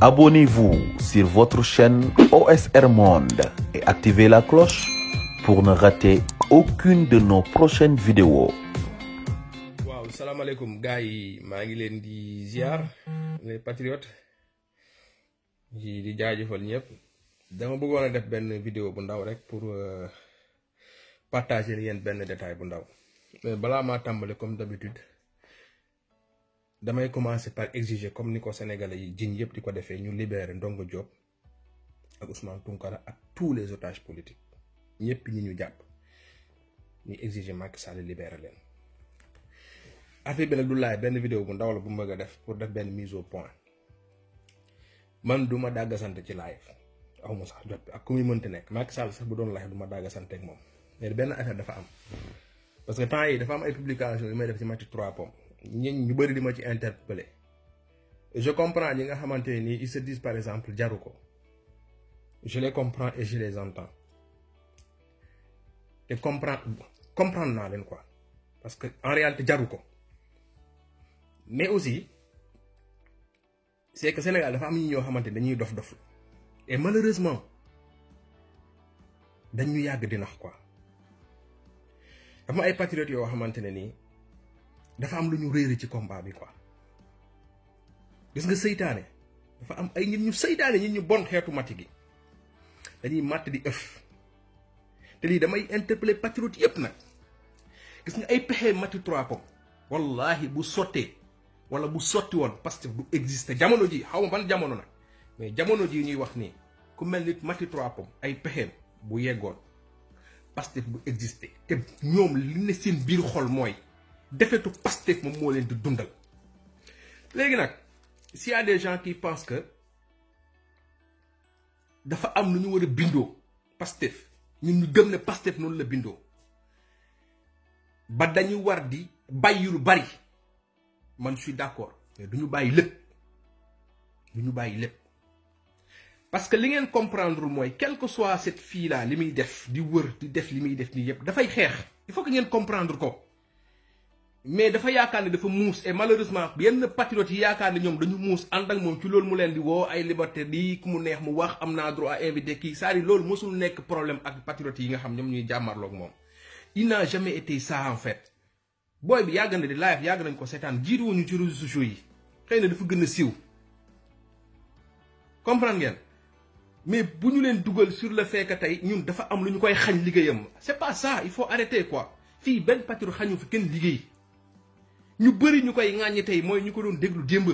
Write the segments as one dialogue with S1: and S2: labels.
S1: Abonnez-vous sur votre chaîne OSR Monde et activez la cloche pour ne rater aucune de nos prochaines vidéos.
S2: waaw salaamaaleykum gars yi maa ngi leen di ziar les patriotes di jaajëfal ñëpp dama bëggoon a def benn vidéo bu ndaw rek pour partager leen benn détail bu ndaw mais balaa maa tàmbale comme d'habitude damay commencer par exiger comme ni ko sénégalais yi jiñ yëpp di ko defee ñu libérer Ndongo Diop ak Ousmane Tounkara ak tous les otages politiques ñëpp ñi ñu jàpp ñu exiger Macky Sall libérer leen. affaire bi nag du laay benn vidéo bu ndaw la bu bëgg a def pour def benn mise au point man du ma dàggasante ci live aw ma sax jot ak ku muy mënti nekk Macky Sall sax bu doon live du ma dàggasante ak moom mais benn affaire dafa am parce que temps yi dafa am ay publications yu may def ci Maty 3 Pommes ñu bëri di ma ci interpellé je comprends ñi nga xamante ne nii ils se disent par exemple jaru ko je les comprends et je les entends te comprendre naa leen quoi parce que en réalité jaru ko. Mais aussi c'est que Sénégal dafa am ñoo xamante dañuy dof et malheureusement dañu yàgg di nax quoi dafa ay patriotes yoo xamante ne nii dafa am lu ñu réere ci combat bi quoi gis nga seytaane dafa am ay nit ñu seytaane nit ñu bon xeetu matti gi dañuy màtt di ëf te lii damay interpeller patriotes yépp nag gis nga ay pexe Maty 3 Pommes wallahi bu sottee wala bu sotti woon Pastef du exister jamono ji xaw ma ban jamono nag mais jamono ji ñuy wax nii ku mel nit Maty 3 Pommes ay pexeem bu yeggoon Pastef du exister te ñoom li ne seen biir xol mooy defetu Pastef moom moo leen di dundal. léegi nag s'il y a des gens qui pensent que dafa am lu ñu war a bindoo Pastef ñun ñu gëm ne Pastef noonu la bindoo ba dañu war di bàyyi lu bari. man je suis d'accord mais duñu bàyyi lépp parce que li ngeen comprendre mooy quelle que soit cette fille là li muy def di wër di def li muy def nii yëpp dafay xeex il faut que ngeen comprendre ko mais dafa yaakaar ne dafa muus et malheureusement yenn patriotes yi yaakaar ne ñoom dañu muus ànd ak moom ci loolu mu leen di woo ay liberté di ku mu neex mu wax am naa droit invité kii c'est-à-dire loolu mosul nekk problème ak patriotes yi nga xam ñoom ñuy jàmmarloog moom il n'a jamais été ça en fait. booy bi yàgg na di live yàgg nañ ko seetaan jiituwuñu ci réseaux sociaux yi xëy na dafa gën a siiw comprendre ngeen mais bu ñu leen dugal sur le fait que tey ñun dafa am lu ñu koy xañ liggéeyam c'est pas ça il faut arrêter quoi fii benn patriote xañu fi kenn liggéey ñu bëri ñu koy ŋàññi tey mooy ñu ko doon déglu démb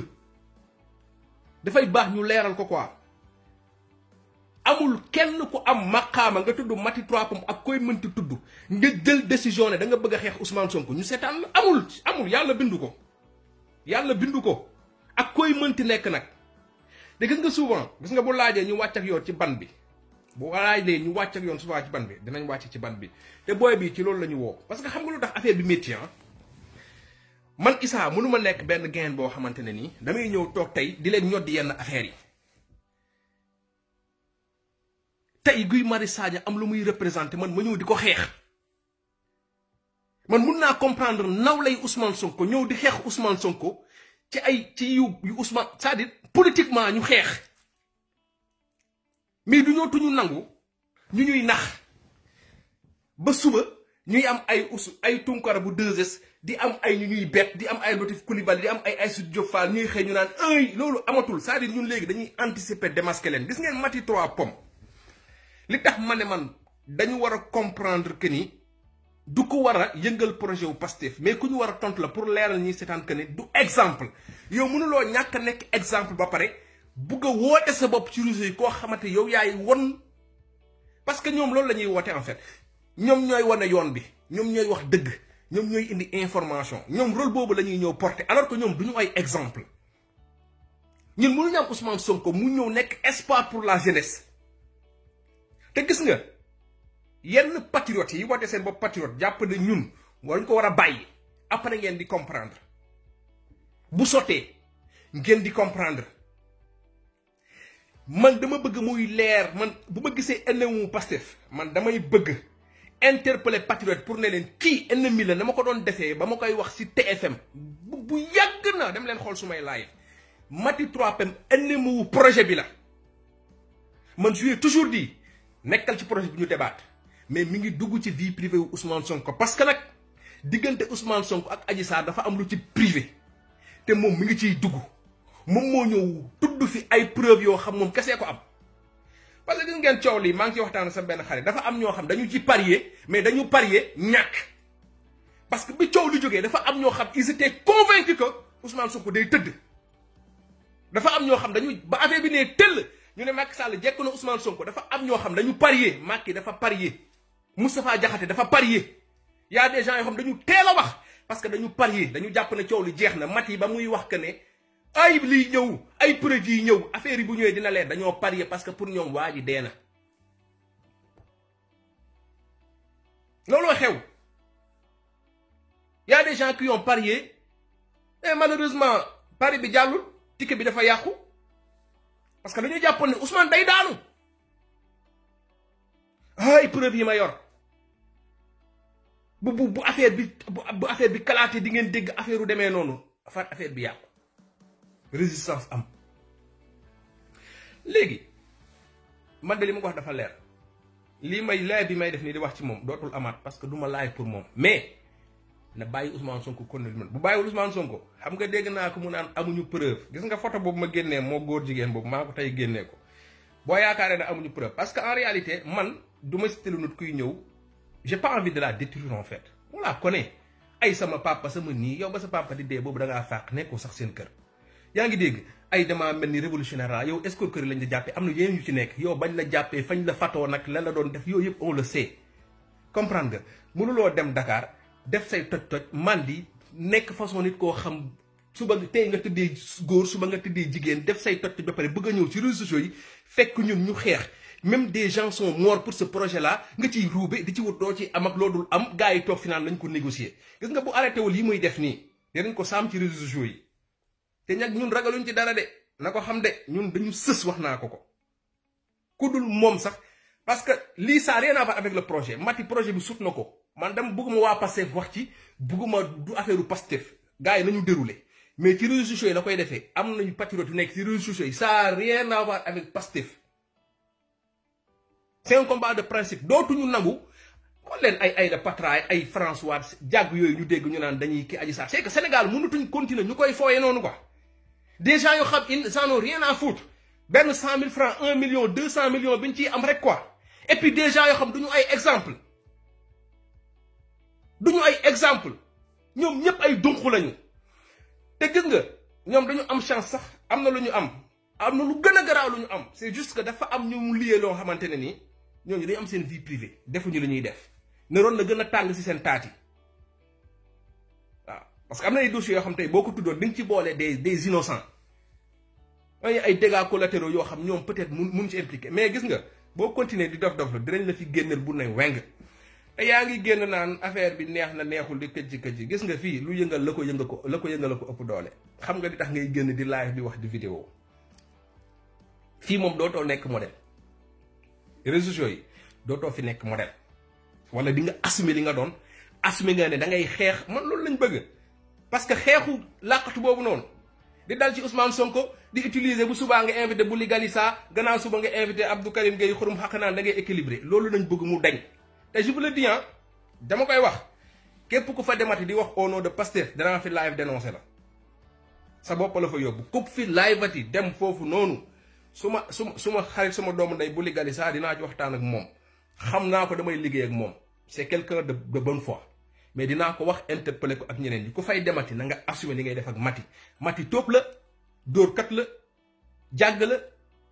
S2: dafay baax ñu leeral ko quoi amul kenn ku am maqaama nga tudd Maty 3 Pommes ak koy mënti tudd nga jël décision ne da nga bëgg a xeex Ousmane Sonko ñu seetaan la amul yàlla bindu ko ak koy mënti nekk nag te gis nga souvent gis nga bu laajee ñu wàcc ak yoon ci ban bi bu laajee ñu wàcc ak yoon souvent ci ban bi dinañ wàcc ci ban bi te booy bi ci loolu la ñu woo parce que xam nga lu tax affaire bi métti man Issa mënuma nekk benn gain boo xamante ne nii damay ñëw toog tey di leen ñoddi yenn affaires yi. tey Guy Marius Sagna am lu muy représenté man ma ñëw di ko xeex man mun naa comprendre naw lay Ousmane Sonko ñëw di xeex Ousmane Sonko ci yu Ousmane c'est-à-dire politiquement ñu xeex mais du ñoo tuñu nangu ñu ñuy nax ba suba ñuy am ay Tounkara bu 2S di am ay ñu ñuy bett di am ay Latif Coulibaly di am ay Aïssatou Diop Fall ñuy xëy ñu naan loolu amatul c'est-à-dire ñun léegi dañuy anticiper démasquer leen gis ngeen Maty 3 Pommes li tax ma ne man dañu war a comprendre que ni du ko war a yëngal projet wu Pastef mais ku ñu war a tontu la pour leeral ñi seetaan que ni du exemple yow mënuloo ñàkk a nekk exemple ba pare bugg a woote sa bopp ci réseau yi koo xamante yow yaay won parce que ñoom loolu la ñuy woote en fait ñoom ñooy wane yoon bi ñoom ñooy wax dëgg ñoom ñooy indi information ñoom rôle boobu la ñuy ñëw porter alors que ñoom du ñu ay exemple ñun mënuñu am Ousmane Sonko mu ñëw nekk espoir pour la jeunesse. te gis nga yenn patriotes yi woote seen bopp patriote jàpp ne ñun waruñ ko war a bàyyi après ngeen di comprendre bu sottee ngeen di comprendre man dama bëgg muy leer man bu ma gisee ennemi Pastef man damay bëgg interpeller patriote pour ne leen kii ennemi la dama ko doon defee ba ma koy wax ci TFM bu yàgg na dem leen xool su may live Mati 3PM ennemi wu projet bi la man je lui ai toujours dit nekkal ci projet bi ñu débat mais mi ngi dugg ci vie privée wu Ousmane Sonko parce que nag diggante Ousmane Sonko ak Adji Sarr dafa am lu ci privé te moom mi ngi ciy dugg moom moo ñëw tudd fi ay preuve yoo xam moom kese ko am. parce que gis ngeen coow lii maa ngi ci waxtaan sa benn xarit dafa am ñoo xam dañu ci parier mais dañu parier ñàkk parce que bi coow li jógee dafa am ñoo xam ils étaient convaincus que Ousmane Sonko day tëdd. dafa am ñoo xam dañu ba affaire bi nee tëll ñu ne Macky Sall jekk na Ousmane Sonko dafa am ñoo xam dañu parier Macky dafa parier Moustapha Diakhaté dafa parier y a des gens yoo xam dañu teel a wax parce que dañu parier dañu jàpp ne coow li jeex na Mati ba muy wax que ne ay liy ñëw ay preuve yi ñëw affaire yi bu ñëwee dina leer dañoo parier parce que pour ñoom waa ji dee na looloo xew y a des gens qui ont parié et malheureusement pari bi jàllul ticket bi dafa yàqu parce que dañu jàppoon ne Ousmane day daanu ay preuve yi ma yor bu affaire bi kalaatee di ngeen dégg affaire u demee noonu affaire bi yàqu résistance am léegi man de li ma ko wax dafa leer lii may laaj bi may def nii di wax ci moom dootul amaat parce que du ma laaj pour moom mais na bàyyi Ousmane Sonko kon bu bàyyiwul Ousmane Sonko xam nga dégg naa ko mu naan amuñu preuve gis nga photo boobu ma génnee moo góor jigéen boobu maa ko tey génnee ko boo yaakaaree ne amuñu preuve parce que en réalité man du ma style nit kuy ñëw j'ai pas envie de la détruire en fait on la connaît ay sama papa sama nii yow ba sa papa di dee boobu da ngaa fàq nekkoo sax seen kër yaa ngi dégg ay dama mel ni révolutionnaire yow escroquerie lañ la jàppee am na yeneen yu ci nekk yow bañ la jàppee fañ la fatoo nag lan la doon def yooyu yëpp on le sait comprendre nga mënuloo dem Dakar def say toj-toj mandi nekk façon nit koo xam suba tey nga tëddee góor suba nga tëddee jigéen def say toj-toj ba pare bëgg a ñëw ci réseaux sociaux yi fekk ñun ñu xeex même des gens sont morts pour ce projet là nga ciy ruube di ci wut doo ci am ak loodul am gars yi toog fi naan lañ ko négocier gis nga bu arrêté wul yi muy def nii dinañ ko saam ci réseaux sociaux yi te nag ñun ragaluñ ci dara de na ko xam de ñun dañu sës wax naa ko ku dul moom sax parce que lii ça rien à voir avec le projet Mati projet bi sut na ko man dama bëgguma waa Pastef wax ci bëgguma du affaire u Pastef gars yi nañu déroulé mais ci réseaux sociaux yi la koy defee am nañu patriote yu nekk ci réseaux sociaux yi ça rien à voir avec Pastef c'est un combat de principe dootuñu nangu kon leen ay de Patra ay François jàgg yooyu ñu dégg ñu naan dañuy kii Adji Sarr c'est que Sénégal mënatuñ continuer ñu koy fooyee noonu quoi des gens yoo xam ils en ont rien à foutre benn 100 000 francs 1 million 200 millions bi ñu ciy am rek quoi et puis des gens yoo xam duñu ay exemple ñoom ñëpp ay dunq lañu te gis nga ñoom dañu am chance sax am na lu ñu am na lu gën a garaaw lu ñu am c'est juste que dafa am ñu mu liyee loo xamante ne nii ñooñu dañu am seen vie privée defuñu lu ñuy def neroon na gën a tàng si seen taat yi waaw parce que am na ay dossiers yoo xam tey boo ko tuddoon di nga ci boole des innocents ay dégâts collatéraux yoo xam ñoom peut-être mun ci impliqué mais gis nga boo continuer di dof la dinañ la fi génneel bu ne weng te yaa ngi génn naan affaire bi neex na neexul di këcc gis nga fii lu yëngal la ko ëpp doole xam nga di tax ngay génn di live di wax di vidéo fii moom dootoo nekk modèle réseaux sociaux yi dootoo fi nekk modèle wala di nga assumer li nga doon assumer nga ne da ngay xeex man loolu lañ bëgg parce que xeexu làqatu boobu noonu di dal ci Ousmane Sonko di utiliser bu subaa nga invité bu Ligalissa gannaaw suba nga invité Abdou Karim Gueye xurum xaq naan da ngay équilibré loolu lañ bëgg mu dañ te je vous le dis dama koy wax képp ku fa demati di wax au nom de Pastef danaa fi live dénoncé la sa bopp la fa yóbbu ku fi live ati dem foofu noonu su ma xarit sama doomu ndey bu Ligalissa dinaa ci waxtaan ak moom xam naa ko damay liggéey ak moom c'est quelqu'un de bonne foi mais dinaa ko wax interpeller ko ak ñeneen ñi ku fay demati na nga assumer li ngay def ak Mati tóob la dóorkat la jàgg la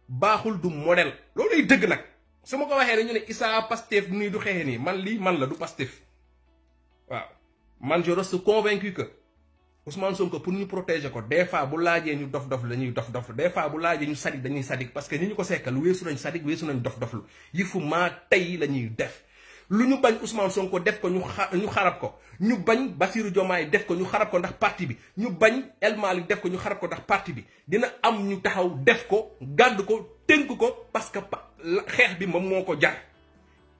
S2: baaxul du modèle looluy dëgg nag su ma ko waxee rek ñu ne Issa Pastef nii du xeexe nii man lii man la du Pastef waaw man je reste convaincu que Ousmane Sonko pour ñu protéger ko des fois bu laajee ñu dof-dof dañuy dof-dof des fois bu laajee ñu sadik dañuy sadik parce que ñi ñu ko sekkal weesu nañ sadik weesu nañ dof-doflu yëfu maa tey la ñuy def lu ñu bañ Ousmane Sonko def ko ñu xarab ko ñu bañ Bassirou Diomaye def ko ñu xarab ko ndax parti bi ñu bañ El Malick def ko ñu xarab ko ndax parti bi dina am ñu taxaw def ko gàdd ko tënk ko parce que xeex bi moom moo ko jar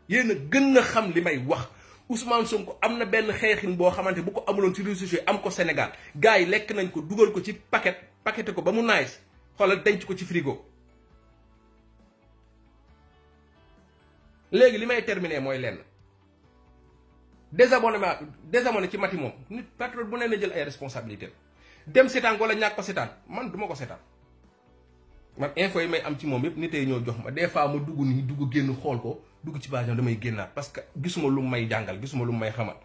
S2: yéen a gën a xam li may wax Ousmane Sonko am na benn xeexin boo xamante bu ko amuloon ci réseaux sociaux am ko Sénégal gars yi lekk nañ ko dugal ko ci paqueté ko ba mu nice xoolal denc ko ci frigo. léegi li may terminer mooy lenn désabonné ci Maty moom nit patriote bu ne na jël ay responsabilités dem seetaan wala ñàkk ko seetaan man duma ko seetaan man info yi may am ci moom yëpp nit yi ñoo jox ma des fois ma dugg nii dugg génn xool ko dugg ci page damay génnaat parce que gisuma lu may jàngal gisuma lu may xamal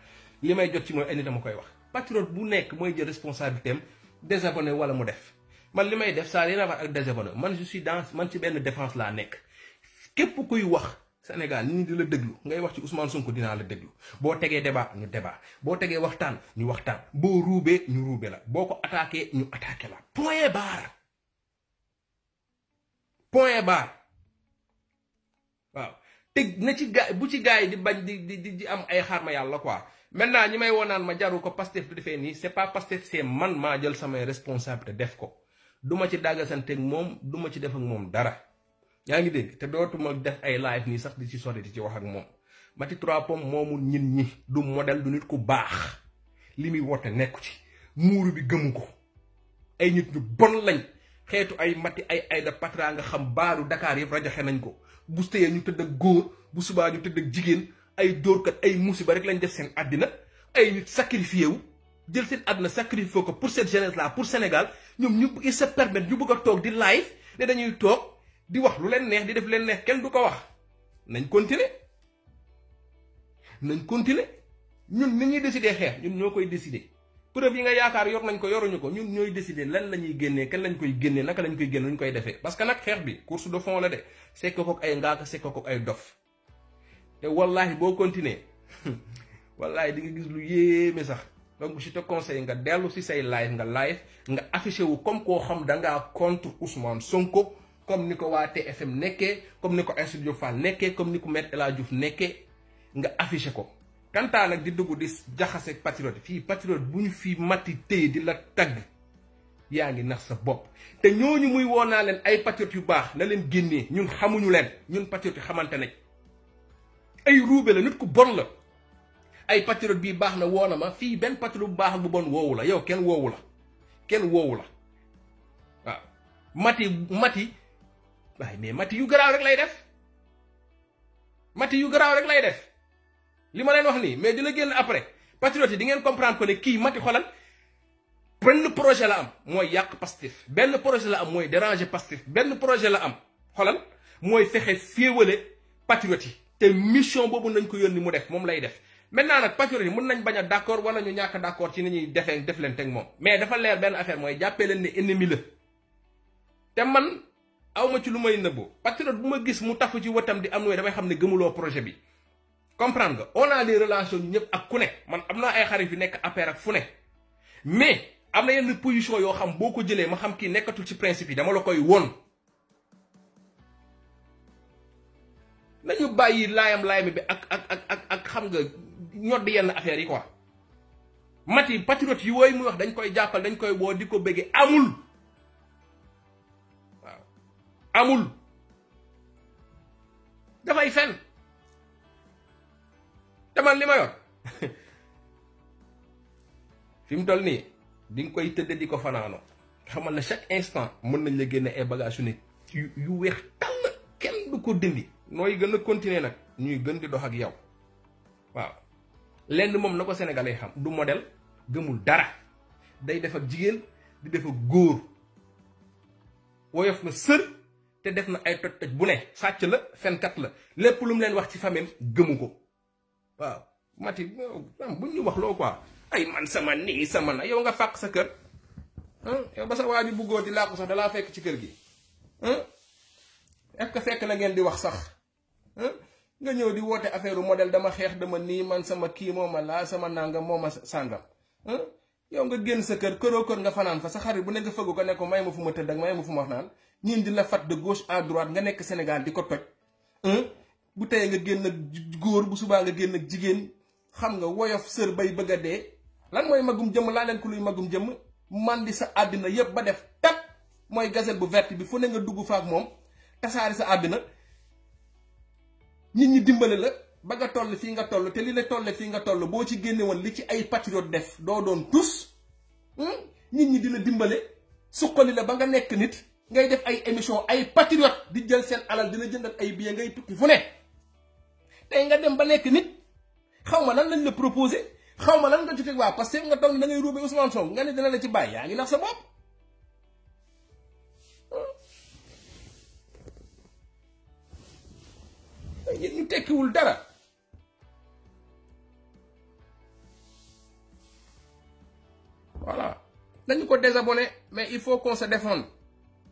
S2: li may jot ci mooy ay nit ma koy wax. patriote bu nekk mooy jël responsabilité am désabonné wala mu def man li may def ça rien à voir ak désabonné man je suis dans man ci benn défense laa nekk képp kuy wax. Sénégal nit ñi di la déglu ngay wax ci Ousmane Sonko dinaa la déglu boo tegee débat ñu débat boo tegee waxtaan ñu waxtaan boo ruubee ñu ruube la boo ko attaqué ñu attaqué la point barre waaw teg na ci gaa bu ci gars yi di bañ di am ay xarma yàlla quoi. maintenant ñi may woonaan ma jaru ko Pastef du defee nii c'est pas Pastef c'est man maa jël samay responsabilité def ko duma ci dàggasanteeg moom duma ci def ak moom dara. yaa ngi dégg te dootuma def ay live nii sax di ci sori di ci wax ak moom Maty Trois Pommes moomul ñin ñi du modèle du nit ku baax li muy woote nekku ci muuru bi gëmu ko ay nit ñu bon lañ xeetu ay Maty ay Aïda Patra nga xam baaru Dakar yëpp rajaxe nañ ko bu tëyee ñu tëdd ak góor bu subaa ñu tëdd ak jigéen ay dóorkat ay musiba rek lañ def seen àddina ay nit sacrifié wu jël seen àddina sacrifié ko pour cette jeunesse là pour Sénégal ñoom ñu il se permettre ñu bëgg a toog di live ne dañuy toog di wax lu leen neex di def leen neex kenn du ko wax nañ continuer ñun ni ñuy décider xeex ñun ñoo koy décider preuve yi nga yaakaar yor nañ ko yoruñu ko ñun ñooy décider lan la ñuy génnee kan lañ koy génnee naka lañ koy génne ñu koy defee parce que nag xeex bi course de fond la de sekk kook ay ngaaka sekk kook ay dof te wallahi boo continuer wallahi di nga gis lu yéeme sax donc je te conseille nga dellu si say live nga affiché wu comme koo xam dangaa contre Ousmane Sonko comme ni ko waa TFM nekkee comme ni ko Aïssatou Diop Fall nekkee comme ni ko Me El Hadji Diouf nekkee nga affiché ko kantaa nag di dugg di jaxase patriote fii patriote bu ñu fii Maty téye di la tagg yaa ngi nax sa bopp te ñooñu muy woo naa leen ay patriote yu baax na leen génnee ñun xamuñu leen ñun patriote yu xamante nañ ay ruube la nit ku bon la ay patriote bii baax na woo na ma fii benn patriote bu baax ak bu bon woowu la yow kenn woowu la waaw Maty waaye mais Maty yu garaaw rek lay def li ma leen wax nii mais dina génn après patriote yi di ngeen comprendre ko ne kii Maty xolal benn projet la am mooy yàq Pastef benn projet la am mooy déranger Pastef benn projet la am xolal mooy fexe féewale patriote yi te mission boobu nañ ko yónni mu def moom lay def maintenant nag patriote yi mën nañ bañ a d'accord wala ñu ñàkk d'accord ci ni ñuy def leen teg moom mais dafa leer benn affaire mooy jàppee leen ne ennemi la te man awma ci lu may nëbboo patriote bu ma gis mu tafu ci wëtam di am nooy damay xam ne gëmuloo projet bi comprendre nga on a des relations ñu ñëpp ak ku ne man am naa ay xarit yu nekk affaire ak fu ne mais am na yenn position yoo xam boo ko jëlee ma xam kii nekkatul ci principe yi dama la koy won nañu bàyyi laayam bi ak xam nga ñoddi yenn affaires yi quoi Maty patriote yi wooyu muy wax dañ koy jàppal dañ koy woo di ko bëggee amul waaw amul dafay fen te man li ma yor fi mu toll nii di nga koy tëdd di ko fanaanoo xamal na chaque instant mën nañ la génne ay bagages yu ne yu weex tàll kenn du ko dindi nooy gën a continuer nag ñuy gën di dox ak yow waaw lenn moom na ko sénégalais xam du modèle gëmul dara day def ak jigéen di def ak góor woyof na sër te def na ay toj-toj bu ne sàcc la fenkat la lépp lu mu leen wax ci famille gëmu ko waaw Maty buñ ñu wax loo quoi ay man sama nii sama na yow nga fàq sa kër yow ba sa waa ji bëggoon di laa ko sax dalaa fekk ci kër gi est-ce que fekk na ngeen di wax sax nga ñëw di woote affaire modèle dama xeex dama nii man sama kii moo ma laa sama nangam moo ma sàngam yow nga génn sa kër këroo kër nga fanaan fa sa xarit bu nekk nga fëggu ko ne ko may ma fu ma tëdd ak may ma fu ma wax naan ñiin di la fat de gauche à droite nga nekk Sénégal di ko toj bu tey nga génn ak góor bu subaa nga génn ak jigéen xam nga woyof sër bay bëgg a dee lan mooy magum jëmm laa leen ko luy magum jëmm man di sa àddina yépp ba def tak mooy gazette bu verte bi fu ne nga dugg fa ak moom tasaari sa àddina nit ñi dimbale la ba nga toll fii nga toll te li la tolle fii nga toll boo ci génne woon li ci ay patriote def doo doon tus nit ñi dina dimbale suqali la ba nga nekk nit ngay def ay émission ay patriote di jël seen alal dina jëndal ay billets ngay tukki fu ne tey nga dem ba nekk nit xaw ma lan lañ la proposé xaw ma lan nga jotee waa parce que nga toog da ngay ruube Ousmane Sonko nga ne dina la ci bàyyi yaa ngi nax sa bopp yéen ñu tekkiwul dara voilà dañu ko désabonné mais il faut qu'on se défende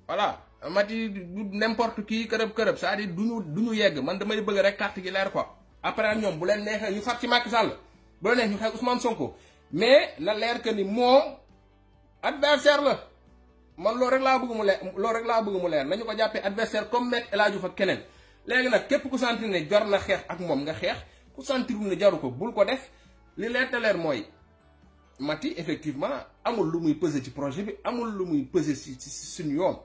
S2: voilà Maty du n'importe qui kërëb c'est-à-dire duñu yegg man damay bëgg rek carte gi leer quoi après ñoom bu leen neexee ñu far ci Macky Sall bu leen neex ñu xeex Ousmane Sonko mais la leer que ni moom adversaire la man loolu rek laa bëgg mu leer nañu ko jàppee adversaire comme Me El Hadji Diouf ak keneen léegi nag képp ku sentir ne jar na xeex ak moom nga xeex ku sentirul ne jaru ko bul ko def li leer te leer mooy Maty effectivement amul lu muy peser ci projet bi amul lu muy peser ci suñu yoon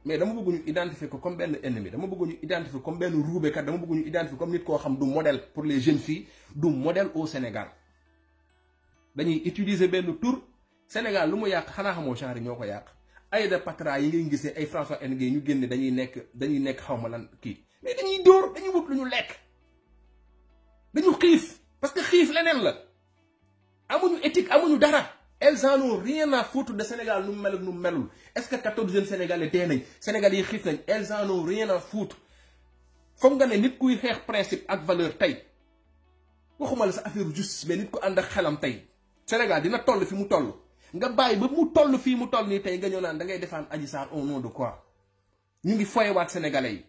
S2: mais dama bëgg ñu identifier ko comme benn ennemi dama bëgg ñu identifier comme benn ruubekat dama bëgg ñu identifier comme nit koo xam du modèle pour les jeunes filles du modèle au Sénégal dañuy utiliser benn tur Sénégal lu mu yàq xanaa xamoo genre ñoo ko yàq Aïda Patra yi ngay gisee ay François Hélène ñu génne dañuy nekk xaw ma lan kii mais dañuy dóor dañuy wut lu ñu lekk dañu xiif parce que xiif leneen la amuñu éthique amuñu dara elles en ont rien à foutre de Sénégal nu mu mel ak nu mu melul est-ce que 14 jeunes sénégalais dee nañ Sénégal yi xiif nañ elles en ont rien à foutre foog nga ne nit kuy xeex principe ak valeur tey waxuma la sa affaire justice mais nit ku ànd ak xelam tey Sénégal dina toll fi mu toll nga bàyyi ba mu toll fii mu toll nii tey nga ñëw naan da ngay défendre Adji Sarr au nom de quoi ñu ngi foyewaat sénégalais yi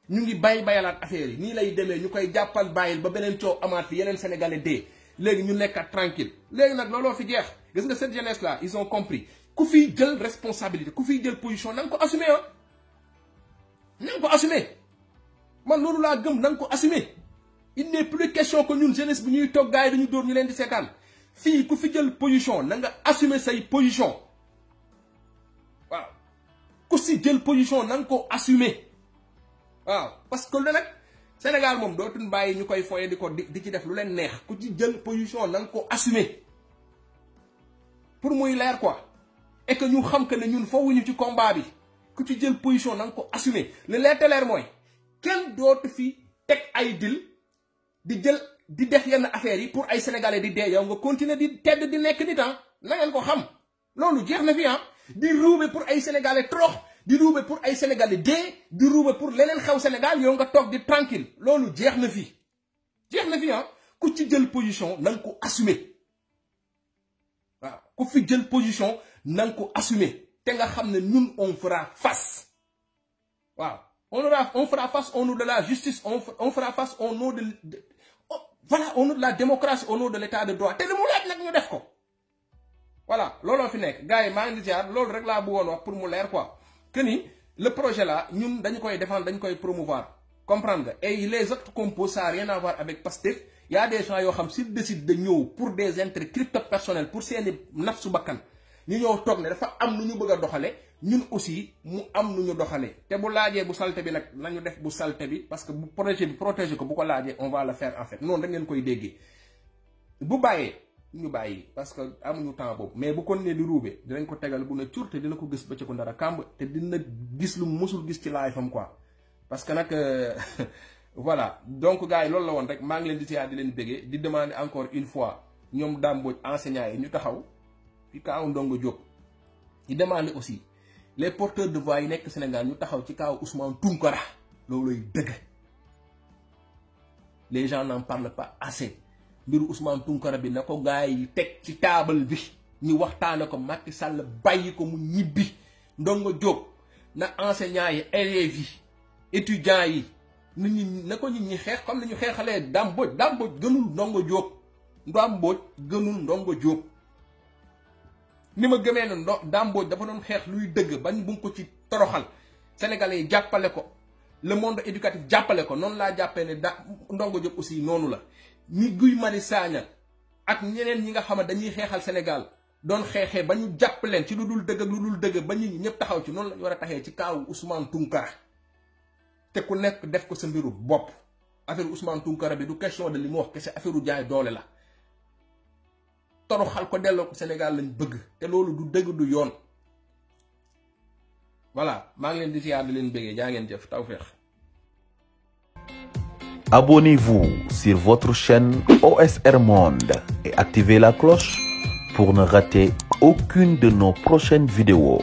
S2: ñu ngi bayalaat affaire yi nii lay demee ñu koy jàppal bàyyil ba beneen coow amaat fi yeneen sénégalais dee léegi ñu nekkat tranquille léegi nag looloo fi jeex gis nga cette jeunesse là ils ont compris ku fiy jël responsabilité ku fiy jël position na nga ko assumer ah na nga ko assumer man loolu laa gëm na nga ko assumer il n'est plus question que ñun jeunesse bi ñuy toog gars yi dañu dóor ñu leen di seetaan fii ku fi jël position na nga assumer say position waaw ku si jël position na nga ko assumer waaw parce que lu nag Sénégal moom dootuñ bàyyi ñu koy foye di ci def lu leen neex ku ci jël position na nga ko assumer pour muy leer quoi et que ñu xam que ne ñun fowuñu ci combat bi ku ci jël position na nga ko assumer li leer te leer mooy kenn dootu fi teg ay dil di jël di def yenn affaires yi pour ay sénégalais di dee yow nga continuer di tedd di nekk nit na ngeen ko xam loolu jeex na fi di ruube pour ay sénégalais trox di ruube pour ay sénégalais dee di ruube pour leneen xew Sénégal yow nga toog di tranquille loolu jeex na fi ku ci jël position na nga ko assumer waaw ku fi jël position na nga ko assumer te nga xam ne ñun on fera face waaw on fera face au nom de la justice on fera face au nom de voilà au nom de la démocratie au nom de l'état de droit te li mu laaj nag ñu def ko voilà looloo fi nekk gars yi maa ngi ziar loolu rek laa bëggoon wax pour mu leer quoi que ni le projet là ñun dañu koy défendre dañu koy promouvoir comprendre nga et les autres compos ça a rien à voir avec Pastef y a des gens yoo xam s'ils décident de ñëw pour des intérêts crypto personnels pour seeni nafsu bakkan ñu ñëw toog ne dafa am nu ñu bëgg a doxale ñun aussi mu am nu ñu doxale te bu laajee bu salte bi nag nañu def bu salte bi parce que bu projet bi protéger ko bu ko laajee on va le faire en fait noonu rek ngeen koy déggee bu bàyyee ñu bàyyi parce que amuñu temps boobu mais bu kon ne di ruube dinañ ko tegal bu ne cur te dina ko gis ba ci ko ndara kàmb te dina gis lu mësul gis ci live fam quoi parce que nag voilà donc gars yi loolu la woon rek maa ngi leen di siyaar di leen béggee di demander encore une fois ñoom Dame Mbodj enseignants yi ñu taxaw ci kaaw Ndongo Diop di demander aussi les porteurs de voix yi nekk Sénégal ñu taxaw ci kaaw Ousmane Tounkara looluy dëgg les gens n'en parlent pas assez mbiru Ousmane Tounkara bi na ko gars yi teg ci taabal bi ñu waxtaane ko Macky Sall bàyyi ko mu ñibbi Ndongo Diop na enseignants yi élèves yi étudiants yi nit ñi na ko nit ñi xeex comme ni ñu xeexalee Dame Mbodj gënul Ndongo Diop Dame Mbodj gënul Ndongo Diop ni ma gëmee ne Dame Mbodj dafa doon xeex luy dëgg bañ bu ko ci toroxal sénégalais yi jàppale ko le monde éducatif jàppale ko noonu laa jàppee ne Ndongo Diop aussi noonu la ni Guy Marius Sagna ak ñeneen ñi nga xam ne dañuy xeexal Sénégal doon xeexee ba ñu jàpp leen ci lu dul dëgg ak lu dul dëgg ba ñi ñëpp taxaw ci noonu la ñu war a taxee ci kaawu Ousmane Tounkara te ku nekk def ko sa mbiru bopp affaire Ousmane Tounkara bi du question de li mu wax kese affaire jaay doole la toroxal ko delloo ko Sénégal lañ bëgg te loolu du dëgg du yoon voilà maa ngi leen di siyaar di leen bëggee jaa ngeen jëf tawfeex.
S1: Abonnez-vous sur votre chaîne OSR Monde et activez la cloche pour ne rater aucune de nos prochaines vidéos.